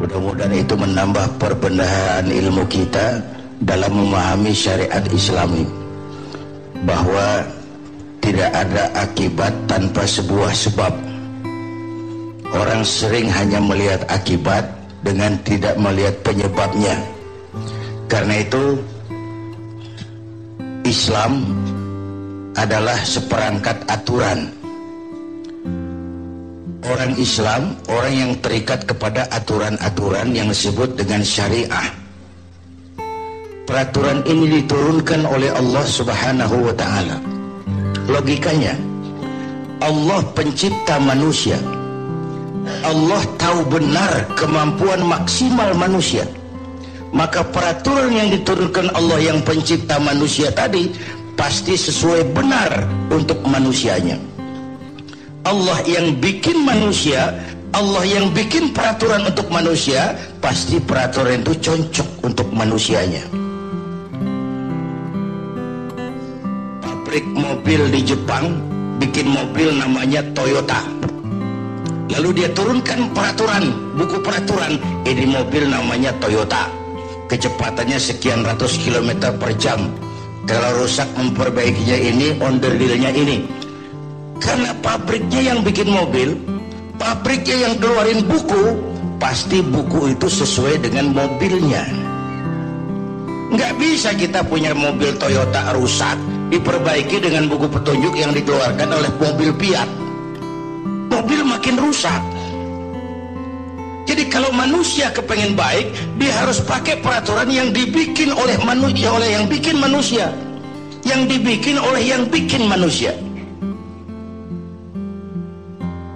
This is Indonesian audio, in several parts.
Mudah-mudahan itu menambah perbendaharaan ilmu kita dalam memahami syariat Islami, bahwa tidak ada akibat tanpa sebuah sebab. Orang sering hanya melihat akibat dengan tidak melihat penyebabnya. Karena itu Islam adalah seperangkat aturan. Orang Islam, orang yang terikat kepada aturan-aturan yang disebut dengan syariah. Peraturan ini diturunkan oleh Allah Subhanahu wa ta'ala. Logikanya, Allah pencipta manusia. Allah tahu benar kemampuan maksimal manusia. Maka peraturan yang diturunkan Allah yang pencipta manusia tadi pasti sesuai benar untuk manusianya. Allah yang bikin manusia, Allah yang bikin peraturan untuk manusia, pasti peraturan itu cocok untuk manusianya. Pabrik mobil di Jepang bikin mobil namanya Toyota. Lalu dia turunkan peraturan, buku peraturan, ini mobil namanya Toyota. Kecepatannya sekian ratus kilometer per jam. Kalau rusak memperbaikinya ini, onderdilnya ini. Karena pabriknya yang bikin mobil, pabriknya yang keluarin buku, pasti buku itu sesuai dengan mobilnya. Nggak bisa kita punya mobil Toyota rusak diperbaiki dengan buku petunjuk yang dikeluarkan oleh mobil Fiat. Mobil makin rusak. Jadi kalau manusia kepengen baik, dia harus pakai peraturan yang dibikin oleh manusia, oleh yang bikin manusia, yang dibikin oleh yang bikin manusia.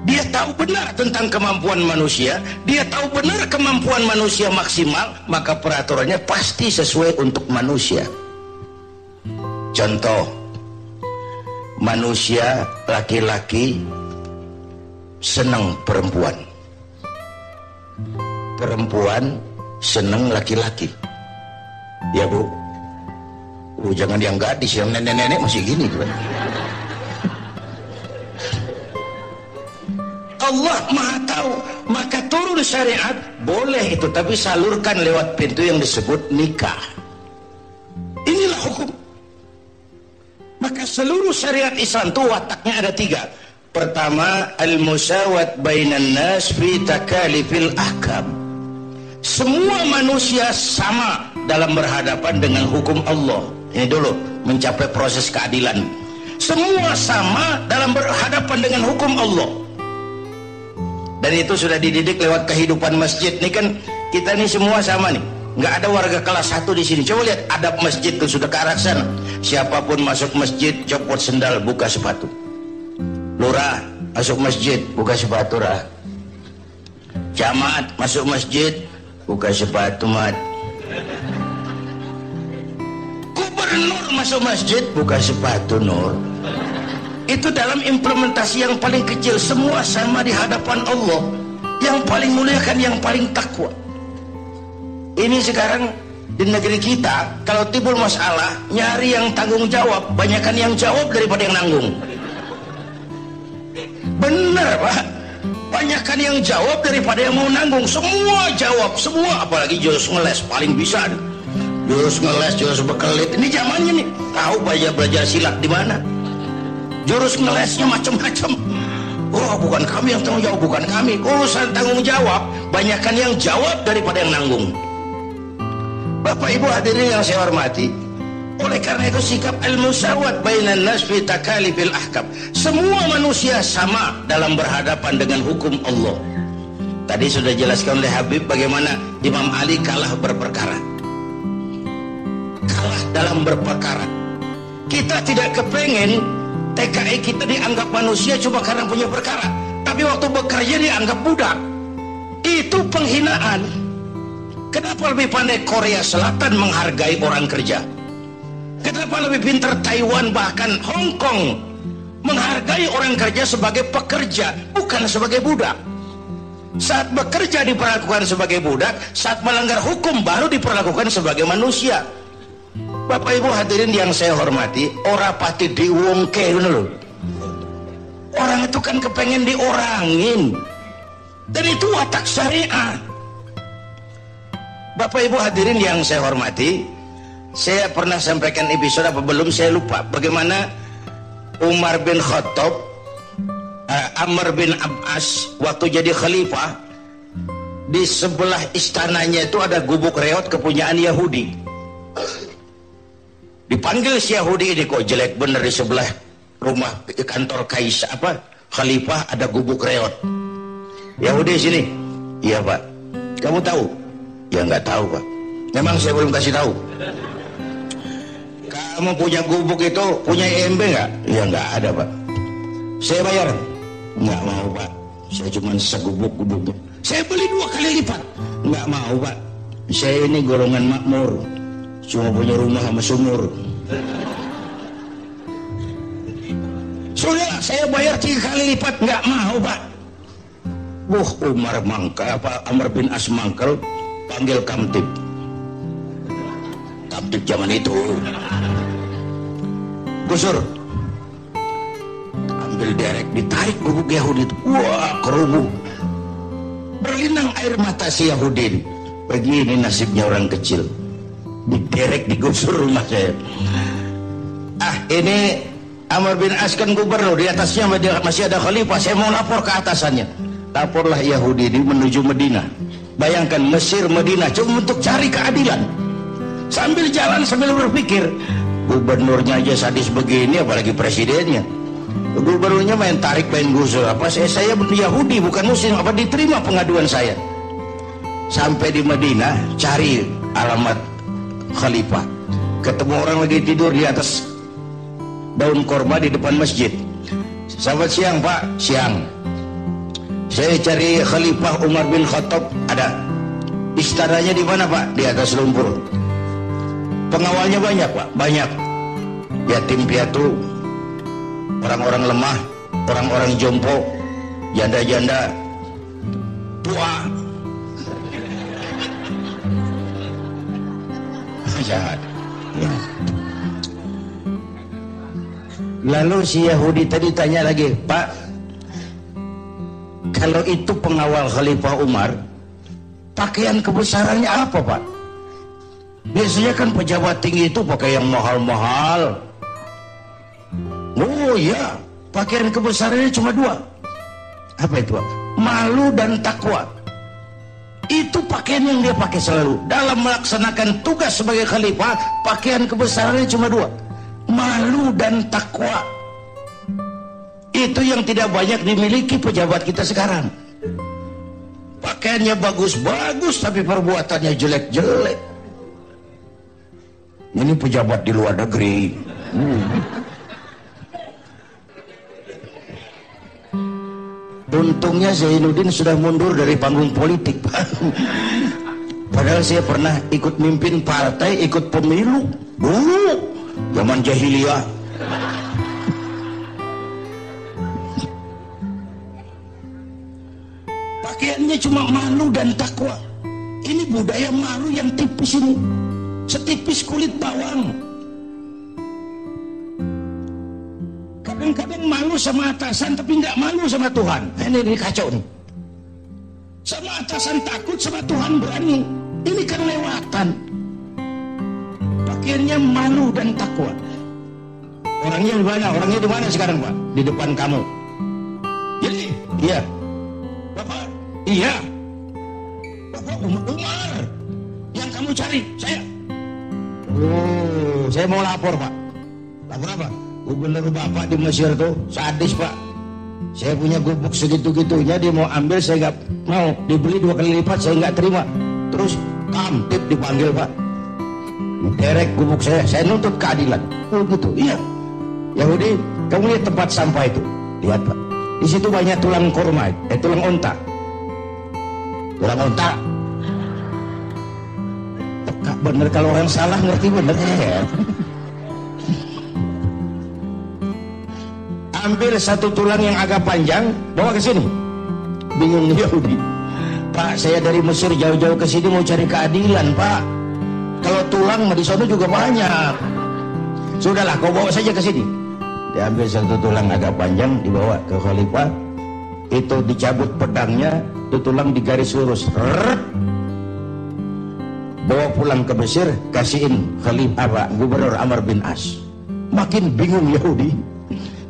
Dia tahu benar tentang kemampuan manusia, dia tahu benar kemampuan manusia maksimal, maka peraturannya pasti sesuai untuk manusia. Contoh, manusia laki-laki senang perempuan, perempuan senang laki-laki. Ya bu, jangan yang gadis, yang nenek-nenek masih gini. Allah Maha tahu, maka turun syariat, boleh itu, tapi salurkan lewat pintu yang disebut nikah. Inilah hukum. Maka seluruh syariat Islam itu wataknya ada tiga. Pertama, al-musawat bainan nas fi takalifil ahkam. Semua manusia sama dalam berhadapan dengan hukum Allah. Ini dulu, mencapai proses keadilan. Semua sama dalam berhadapan dengan hukum Allah. Dan itu sudah dididik lewat kehidupan masjid. Ini kan kita ini semua sama nih. Nggak ada warga kelas 1 di sini. Coba lihat adab masjid itu sudah ke arah sana. Siapapun masuk masjid, copot sendal, buka sepatu. Lurah masuk masjid, buka sepatu rah. Jamaat masuk masjid, buka sepatu mat. Gubernur masuk masjid, buka sepatu nur. Itu dalam implementasi yang paling kecil. Semua sama di hadapan Allah. Yang paling mulia kan yang paling takwa. Ini sekarang di negeri kita, kalau timbul masalah, nyari yang tanggung jawab, banyakan yang jawab daripada yang nanggung. Bener pak, banyakan yang jawab daripada yang mau nanggung. Semua jawab, semua, apalagi jurus ngeles paling bisa. Jurus ngeles, jurus bekelit, ini zamannya nih. Tahu belajar silat di mana? Jurus ngelesnya macam-macam. Oh, bukan kami yang tanggung jawab, bukan kami. Urusan tanggung jawab, banyakkan yang jawab daripada yang nanggung. Bapak Ibu hadirin yang saya hormati, oleh karena itu sikap al-musawat bainan nas fi takalifil ahkam. Semua manusia sama dalam berhadapan dengan hukum Allah. Tadi sudah jelaskan oleh Habib bagaimana Imam Ali kalah berperkara. Kalah dalam berperkara. Kita tidak kepengen TKI kita dianggap manusia cuma karena punya perkara, tapi waktu bekerja dianggap budak. Itu penghinaan. Kenapa lebih pandai Korea Selatan menghargai orang kerja? Kenapa lebih pintar Taiwan bahkan Hong Kong menghargai orang kerja sebagai pekerja, bukan sebagai budak? Saat bekerja diperlakukan sebagai budak, saat melanggar hukum baru diperlakukan sebagai manusia. Bapak Ibu hadirin yang saya hormati, ora pati diwongke loh. Orang itu kan kepengen diorangin. Dan itu watak syariat. Bapak Ibu hadirin yang saya hormati, saya pernah sampaikan episode apa belum saya lupa, bagaimana Umar bin Khattab, Amr bin Abbas waktu jadi khalifah, di sebelah istananya itu ada gubuk reot kepunyaan Yahudi. Dipanggil si Yahudi ini, kok jelek bener di sebelah rumah kantor kaisar apa khalifah ada gubuk reot. Yahudi sini. Iya Pak. Kamu tahu? Ya nggak tahu Pak. Memang saya belum kasih tahu. Kamu punya gubuk itu punya IMB nggak? Ya nggak ada Pak. Saya bayar. Nggak mau Pak. Saya cuma segubuk-gubuknya. Saya beli 2 kali lipat. Nggak mau Pak. Saya ini golongan makmur. Cuma punya rumah sama sumur. Sudah saya bayar 3 kali lipat. Nggak mau Pak. Umar mangkel apa Amr bin As mangkel, panggil kamtib. Kamtib zaman itu. Gusur. Ambil derek, ditarik gubuk Yahudi itu. Wah, kerubuh. Berlinang air mata si Yahudi. Begini nasibnya orang kecil. Diderek, digusur rumah saya. Ini Amr bin As kan gubernur, di atasnya masih ada khalifah. Saya mau lapor ke atasannya. Laporlah Yahudi ini menuju Medina. Bayangkan Mesir, Medina cuma untuk cari keadilan. Sambil jalan sambil berpikir, gubernurnya aja sadis begini, apalagi presidennya. Gubernurnya main tarik, main gusur. Apa saya Yahudi bukan Muslim, apa diterima pengaduan saya? Sampai di Medina, cari alamat khalifah. Ketemu orang lagi tidur di atas daun korma di depan masjid. Selamat siang Pak. Siang. Saya cari Khalifah Umar bin Khattab. Ada. Istananya di mana Pak? Di atas lumpur. Pengawalnya banyak Pak? Banyak. Yatim piatu, orang-orang lemah, orang-orang jompo, janda-janda, tua. Jahat. Ya. Lalu si Yahudi tadi tanya lagi, Pak, kalau itu pengawal Khalifah Umar, pakaian kebesarannya apa Pak? Biasanya kan pejabat tinggi itu pakai yang mahal-mahal. Oh iya, pakaian kebesarannya cuma 2. Apa itu Pak? Malu dan takwa. Itu pakaian yang dia pakai selalu. Dalam melaksanakan tugas sebagai khalifah, pakaian kebesarannya cuma 2. Malu dan takwa. Itu yang tidak banyak dimiliki pejabat kita sekarang. Pakaiannya bagus-bagus tapi perbuatannya jelek-jelek. Ini pejabat di luar negeri. Untungnya Zainuddin sudah mundur dari panggung politik. Padahal saya pernah ikut mimpin partai, ikut pemilu dulu zaman jahiliyah. Pakaiannya cuma malu dan takwa. Ini budaya malu yang tipis ini, setipis kulit bawang. Kadang-kadang malu sama atasan tapi nggak malu sama Tuhan. Ini kacau nih. Sama atasan takut, sama Tuhan berani. Ini kan lewatan. Pakaiannya malu dan takwa. Orangnya di mana? Orangnya di mana sekarang Pak? Di depan kamu. Jadi, iya. Bapak, iya. Bapak Umar, yang kamu cari, saya. Oh, saya mau lapor Pak. Lapor apa? Gubernur Bapak di Mesir tuh sadis Pak. Saya punya gubuk segitu-gitunya, dia mau ambil, saya nggak mau. Dibeli 2 kali lipat, saya nggak terima. Terus kamtib dipanggil Pak. Derek gubuk saya nuntut keadilan. Oh gitu, iya. Yahudi, kamu lihat tempat sampah itu, lihat Pak. Di situ banyak tulang korma, tulang onta. Tulang onta. Teka bener, kalau orang salah ngerti bener. Ambil 1 tulang yang agak panjang, bawa ke sini. Bingung Yahudi. Pak, saya dari Mesir jauh-jauh ke sini mau cari keadilan, Pak. Kalau tulang di sana juga banyak. Sudahlah, kau bawa saja ke sini. Diambil 1 tulang agak panjang, dibawa ke khalifah. Itu dicabut pedangnya, itu tulang digaris lurus. bawa pulang ke Mesir, kasihin Khalifah Gubernur Amr bin As. Makin bingung Yahudi,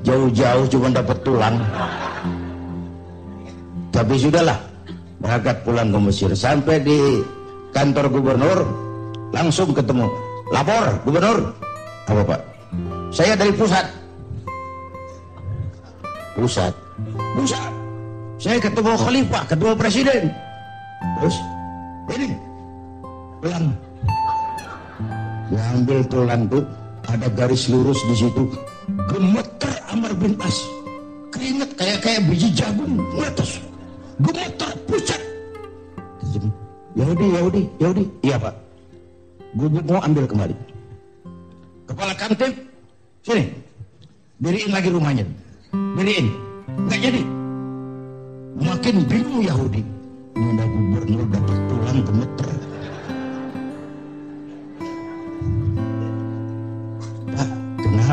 jauh-jauh cuma dapat tulang. Tapi sudahlah, berangkat pulang ke Mesir. Sampai di kantor gubernur, langsung ketemu. Lapor, gubernur. Apa Pak? Saya dari pusat. Pusat? Saya ketemu Khalifah, ketemu presiden. Terus, ini tulang. Diambil tulang tuh, ada garis lurus di situ. Gemeter Amr bin As. Keringet kayak biji jagung meletus. Gemeter pusat. Yahudi. Iya Pak. Gue mau ambil kembali. Kepala kantip, sini. Diriin lagi rumahnya. Diriin. Nggak jadi. Makin bingung Yahudi. Ini ada gubernur dapat tulang gemeter.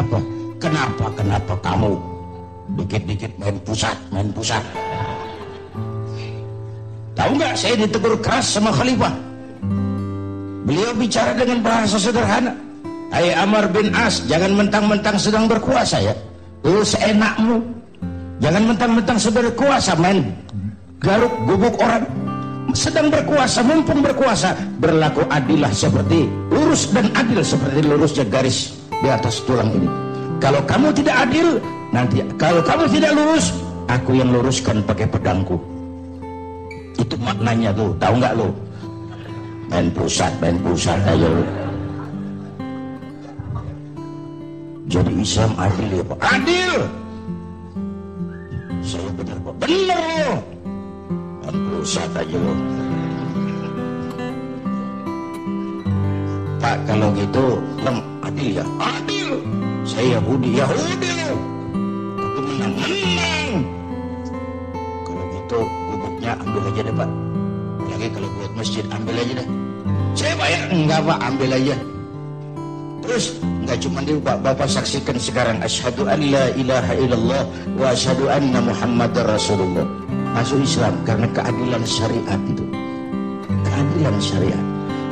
Pak, kenapa kamu dikit-dikit main pusat? Tahu nggak, saya ditegur keras sama Khalifah. Beliau bicara dengan bahasa sederhana. Hai Amr bin As, jangan mentang-mentang sedang berkuasa ya. Lu seenakmu. Jangan mentang-mentang sedang berkuasa main garuk gubuk orang. Sedang berkuasa, mumpung berkuasa, berlaku adillah seperti lurus dan adil seperti lurusnya garis di atas tulang ini. Kalau kamu tidak adil, nanti kalau kamu tidak lurus, aku yang luruskan pakai pedangku. Itu maknanya tuh, tahu nggak lo? Main pusat aja lo. Jadi Islam adil ya Pak? Adil! Saya benar Pak? Benar lo! Main pusat aja lo. Pak, kalau gitu adil ya? Adil! Saya Yahudi lo. Tapi menang. Kalau gitu gubuknya ambil aja deh Pak. Lagi kalau buat masjid ambil aja deh. Saya bayar enggak Pak, ambil aja. Terus enggak cuma itu Pak, Bapak saksikan sekarang asyhadu an la ilaha illallah wa asyhadu anna muhammadar rasulullah. Masuk Islam karena keadilan syariat itu. Keadilan syariat.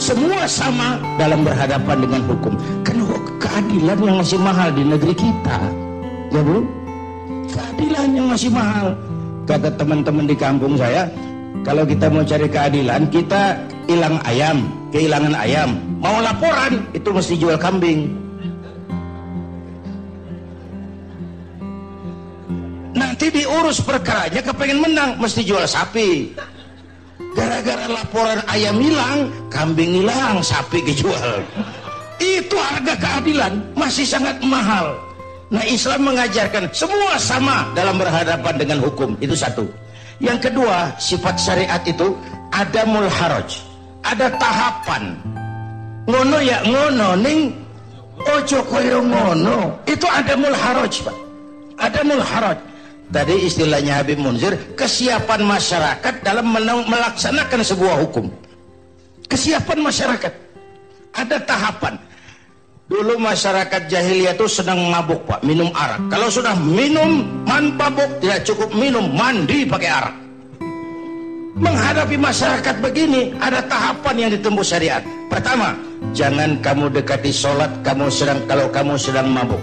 Semua sama dalam berhadapan dengan hukum. Karena keadilan yang masih mahal di negeri kita. Ya Bu? Keadilan yang masih mahal. Kata teman-teman di kampung saya, kalau kita mau cari keadilan, kita kehilangan ayam. Mau laporan, itu mesti jual kambing. Nanti diurus perkaranya, kepengen menang, mesti jual sapi. Gara-gara laporan ayam hilang, kambing hilang, sapi dijual. Itu harga keadilan, masih sangat mahal. Nah, Islam mengajarkan semua sama dalam berhadapan dengan hukum. Itu satu. Yang kedua, sifat syariat itu adamul haraj. Ada tahapan. Ngono ya ngono, ning ojo koyo ngono. Itu adamul haraj, Pak. Adamul haraj. Tadi istilahnya Habib Munzir, kesiapan masyarakat dalam melaksanakan sebuah hukum. Kesiapan masyarakat. Ada tahapan. Dulu masyarakat jahiliyah itu sedang mabuk Pak, minum arak. Kalau sudah minum, mabuk, tidak cukup minum, mandi pakai arak. Menghadapi masyarakat begini, ada tahapan yang ditempuh syariat. Pertama, jangan kamu dekati sholat kalau kamu sedang mabuk.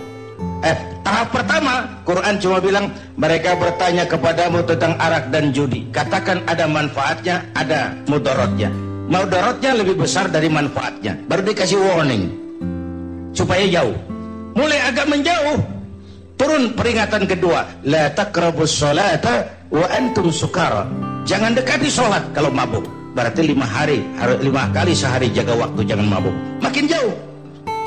Tahap pertama, Quran cuma bilang mereka bertanya kepadamu tentang arak dan judi. Katakan ada manfaatnya, ada mudaratnya. Mudaratnya lebih besar dari manfaatnya. Baru dikasih warning supaya jauh. Mulai agak menjauh, turun peringatan kedua, la taqrabus sholata wa antum sukara. Jangan dekati sholat kalau mabuk. Berarti 5 kali sehari jaga waktu, jangan mabuk. Makin jauh.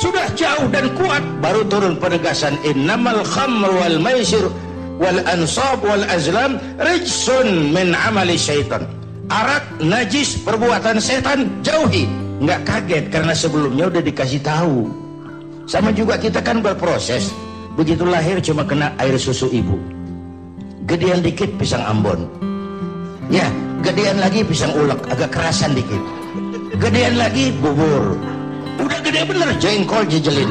Sudah jauh dan kuat, baru turun penegasan innamal khamru wal maisir wal ansab wal azlam rijsun min amali syaitan. Arak najis, perbuatan setan, jauhi. Nggak kaget karena sebelumnya udah dikasih tahu. Sama juga kita kan berproses. Begitu lahir cuma kena air susu ibu. Gedean dikit pisang Ambon. Ya, gedean lagi pisang ulek, agak kerasan dikit. Gedean lagi bubur. Udah gede bener, jengkol jejelin.